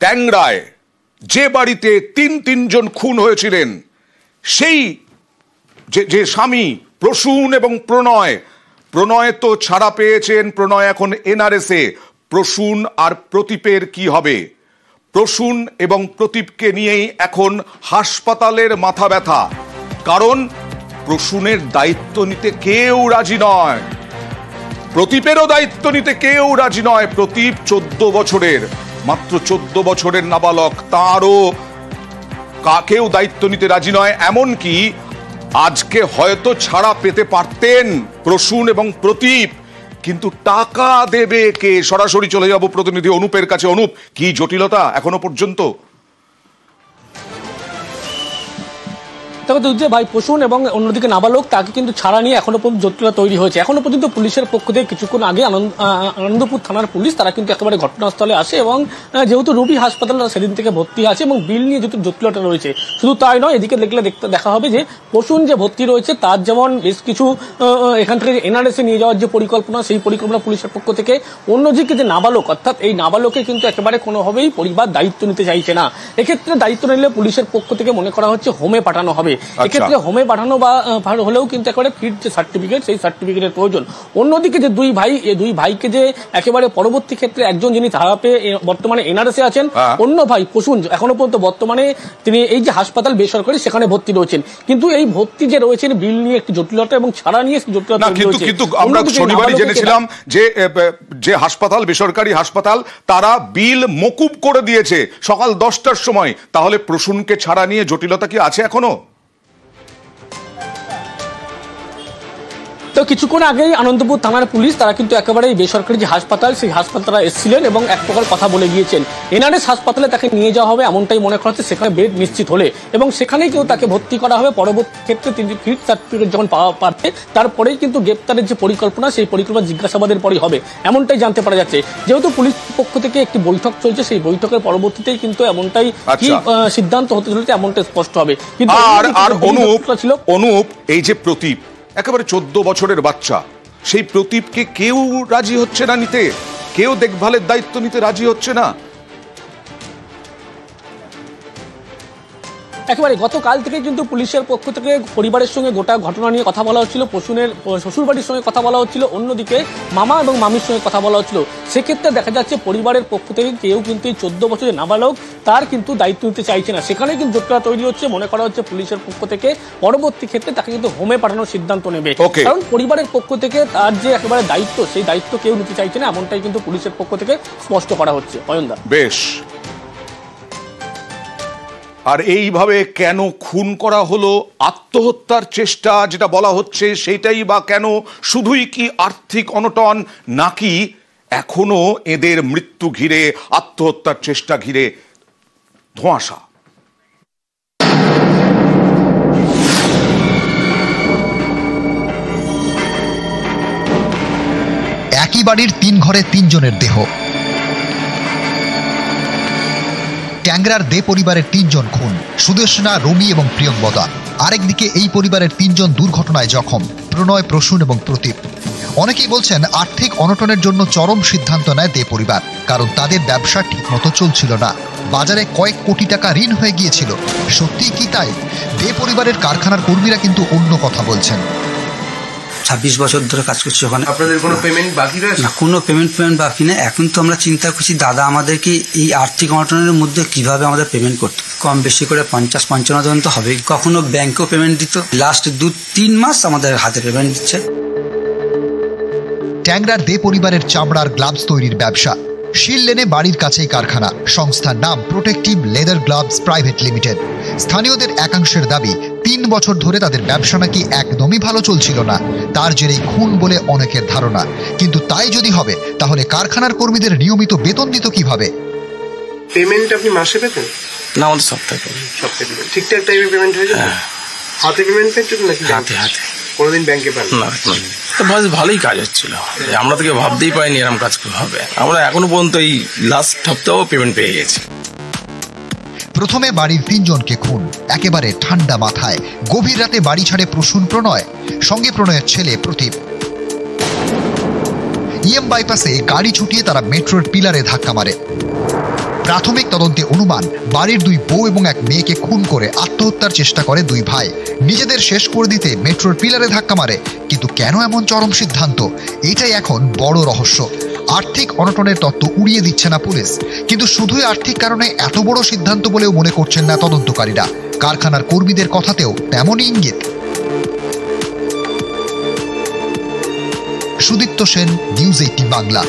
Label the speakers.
Speaker 1: ট্যাংরায় যে বাড়িতে তিনজন খুন হয়েছিলেন, সেই যে স্বামী প্রসূন এবং প্রণয় তো ছাড়া পেয়েছেন, প্রণয় এখন এনআরএসে। প্রসূন আর প্রতীপের কি হবে? প্রসূন এবং প্রতীপকে নিয়েই এখন হাসপাতালের মাথা ব্যথা, কারণ প্রসূনের দায়িত্ব নিতে কেউ রাজি নয়, প্রতীপেরও দায়িত্ব নিতে কেউ রাজি নয়। প্রতীপ 14 বছরের, মাত্র 14 বছরের নাবালক, তারও কেউ দায়িত্ব নিতে রাজি নয়। এমনকি আজকে হয়তো ছাড়া পেতে পারতেন প্রসূন এবং প্রতীপ, কিন্তু টাকা দেবে কে? সরাসরি চলে যাব প্রতিনিধি অনুপের কাছে। অনুপ, কি জটিলতা এখনো পর্যন্ত?
Speaker 2: যে ভাই প্রসূন এবং অন্যদিকে নাবালক, তাকে কিন্তু ছাড়া নিয়ে এখনো পর্যন্ত জটিলতা তৈরি হয়েছে। এখনো পর্যন্ত পুলিশের পক্ষ থেকে কিছুক্ষণ আগে আনন্দপুর থানার পুলিশ তারা কিন্তু একেবারে ঘটনাস্থলে আসে, এবং যেহেতু রুবি হাসপাতাল সেদিন থেকে ভর্তি আছে এবং বিল নিয়ে যেহেতু জটিলতা রয়েছে, শুধু তাই নয়, এদিকে দেখা হবে যে প্রসূন যে ভর্তি রয়েছে তার যেমন বেশ কিছু এখান থেকে এনআরএসে নিয়ে যাওয়ার যে পরিকল্পনা, সেই পরিকল্পনা পুলিশের পক্ষ থেকে। অন্যদিকে যে নাবালক, অর্থাৎ এই নাবালকে কিন্তু একেবারে কোনোভাবেই পরিবার দায়িত্ব নিতে চাইছে না। এক্ষেত্রে দায়িত্ব নিলে পুলিশের পক্ষ থেকে মনে করা হচ্ছে হোমে পাঠানো হবে। এক্ষেত্রে হোমে পাঠানো বা হলেও কিন্তু একেবারে ফিট যে সার্টিফিকেট, সেই সার্টিফিকেটের প্রয়োজন। অন্যদিকে যে দুই ভাই, এই দুই ভাইকে যে একেবারে পরবর্তী ক্ষেত্রে একজন যিনি ধারা পেয়ে বর্তমানে এনআরএসে আছেন, অন্য ভাই প্রসূন এখনো পর্যন্ত বর্তমানে তিনি এই যে হাসপাতাল বেসরকারি সেখানে ভর্তি রয়েছেন, কিন্তু এই ভর্তি যে রয়েছেন বিল নিয়ে একটি জটিলতা এবং ছাড়া নিয়ে জটিলতা।
Speaker 1: কিন্তু আমরা শনিবারই জেনেছিলাম যে হাসপাতাল, বেসরকারি হাসপাতাল, তারা বিল মকুব করে দিয়েছে সকাল 10টার সময়। তাহলে প্রসূনকে ছাড়া নিয়ে জটিলতা কি আছে এখনো?
Speaker 2: তো কিছুক্ষণ আগেই আনন্দপুর থানার পুলিশ তারা কিন্তু একেবারে বেসরকারি যে হাসপাতাল, সেই হাসপাতালে এসেছিলেন এবং এক প্রকার কথা বলে গিয়েছেন। এনআরএস হাসপাতালে তাকে নিয়ে যাওয়া হবে এমনটাই মনে করা হচ্ছে, সেখানে বেড নিশ্চিত হলে, এবং সেখানেই কিন্তু তাকে ভর্তি করা হবে। পরবর্তী ক্ষেত্রে তিনি ফিট সার্টিফিকেট যখন পাওয়া পারবে, তারপরেই কিন্তু গ্রেপ্তারের যে পরিকল্পনা, সেই পরিকল্পনা জিজ্ঞাসাবাদের পরই হবে, এমনটাই জানতে পারা যাচ্ছে। যেহেতু পুলিশ পক্ষ থেকে একটি বৈঠক চলছে, সেই বৈঠকের পরবর্তীতেই কিন্তু এমনটাই কি সিদ্ধান্ত হতে চলেছে, এমনটাই স্পষ্ট হবে। কিন্তু
Speaker 1: অনুপ, এই যে প্রতীপ একেবারে 14 বছরের বাচ্চা, সেই প্রতীপকে কেউ রাজি হচ্ছে না নিতে, কেউ দেখভালের দায়িত্ব নিতে রাজি হচ্ছে না।
Speaker 2: একেবারে গতকাল থেকে কিন্তু পুলিশের পক্ষ থেকে পরিবারের সঙ্গে গোটা ঘটনা নিয়ে কথা বলা হচ্ছিল, প্রসূনের শ্বশুরবাড়ির সঙ্গে কথা বলা হচ্ছিল, অন্যদিকে মামা এবং মামির সঙ্গে কথা বলা হচ্ছিল। সেক্ষেত্রে দেখা যাচ্ছে পরিবারের পক্ষ থেকে কেউ কিন্তু এই 14 বছরের নাবালক, তার কিন্তু দায়িত্ব নিতে চাইছে না। সেখানে কিন্তু জটিলতা তৈরি হচ্ছে। মনে করা হচ্ছে পুলিশের পক্ষ থেকে পরবর্তী ক্ষেত্রে তাকে কিন্তু হোমে পাঠানোর সিদ্ধান্ত নেবে, কারণ পরিবারের পক্ষ থেকে তার যে একেবারে দায়িত্ব, সেই দায়িত্ব কেউ নিতে চাইছে না, এমনটাই কিন্তু পুলিশের পক্ষ থেকে স্পষ্ট করা হচ্ছে। অয়নদা,
Speaker 1: বেশ। আর এইভাবে কেন খুন করা হলো? আত্মহত্যার চেষ্টা যেটা বলা হচ্ছে, সেটাই বা কেন? শুধুই কি আর্থিক অনটন, নাকি এখনো এদের মৃত্যু ঘিরে, আত্মহত্যার চেষ্টা ঘিরে ধোঁয়াশা?
Speaker 3: একই বাড়ির 3 ঘরে 3 জনের দেহ। ট্যাংরার দে পরিবারের 3 জন খুন, সুদেশনা, রমি এবং প্রিয়ঙ্বদা। আরেকদিকে এই পরিবারের 3 জন দুর্ঘটনায় জখম, প্রণয়, প্রসূন এবং প্রতীপ। অনেকেই বলছেন আর্থিক অনটনের জন্য চরম সিদ্ধান্ত নেয় দে পরিবার, কারণ তাদের ব্যবসা ঠিকমতো চলছিল না, বাজারে কয়েক কোটি টাকা ঋণ হয়ে গিয়েছিল। সত্যি কি তাই? দে পরিবারের কারখানার কর্মীরা কিন্তু অন্য কথা বলছেন।
Speaker 4: 26 বছর ধরে কাজ করছি ওখানে।
Speaker 5: আপনাদের কোনো পেমেন্ট বাকি রয়েছে?
Speaker 4: না, কোনো পেমেন্ট বাকি না। এখন তো আমরা চিন্তা করছি দাদা আমাদেরকে এই আর্থিক অনটনের মধ্যে কিভাবে আমাদের পেমেন্ট করতে, কম বেশি করে 50-55 তো হবে। কখনো ব্যাংকেও পেমেন্ট দিত, লাস্ট 2-3 মাস আমাদের হাতে পেমেন্ট দিচ্ছে।
Speaker 3: ট্যাংরার দে পরিবারের চামড়ার গ্লাভস তৈরির ব্যবসা। শিল লেনে বাড়ির কাছেই কারখানা। সংস্থার নাম protective leather gloves private limited. স্থানীয়দের একাংশের দাবি 3 বছর ধরে তাদের ব্যবসা নাকি একদমই ভালো চলছিল না, তার জেরেই খুন বলে অনেকের ধারণা। কিন্তু তাই যদি হবে, তাহলে কারখানার কর্মীদের নিয়মিত বেতন দিত কিভাবে?
Speaker 5: পেমেন্ট আপনি মাসে পেতেন?
Speaker 4: না, আমাদের সপ্তাহে
Speaker 5: ঠিকঠাক টাইমে পেমেন্ট হয়ে যেত? হাতে পেমেন্ট পেতেন নাকি
Speaker 4: হাতে?
Speaker 5: কোনোদিন ব্যাংকে পান
Speaker 4: না? ভালোই কাজ হচ্ছিল, আমরা তোকে ভাবতেই পাইনি এরকম কাজ হবে। আমরা এখনো পর্যন্ত এই লাস্ট সপ্তাহেও পেমেন্ট পেয়ে গেছি।
Speaker 3: প্রথমে বাড়ির 3 জনকে খুন, একেবারে ঠান্ডা মাথায়। গভীর রাতে বাড়ি ছাড়ে প্রসূন, প্রণয়, সঙ্গে প্রণয়ের ছেলে প্রতীপ। ইএম বাইপাসে গাড়ি ছুটিয়ে তারা মেট্রোর পিলারে ধাক্কা মারে। প্রাথমিক তদন্তে অনুমান বাড়ির 2 বউ এবং 1 মেয়েকে খুন করে আত্মহত্যার চেষ্টা করে 2 ভাই। নিজেদের শেষ করে দিতে মেট্রোর পিলারে ধাক্কা মারে। কিন্তু কেন এমন চরম সিদ্ধান্ত, এটাই এখন বড় রহস্য। আর্থিক অনটনের তত্ত্ব উড়িয়ে দিচ্ছে না পুলিশ, কিন্তু শুধুই আর্থিক কারণে এত বড় সিদ্ধান্ত বলেও মনে করছেন না তদন্তকারীরা। কারখানার কর্মীদের কথাতেও তেমনই ইঙ্গিত। সুদীপ্ত সেন, নিউজ 18 বাংলা।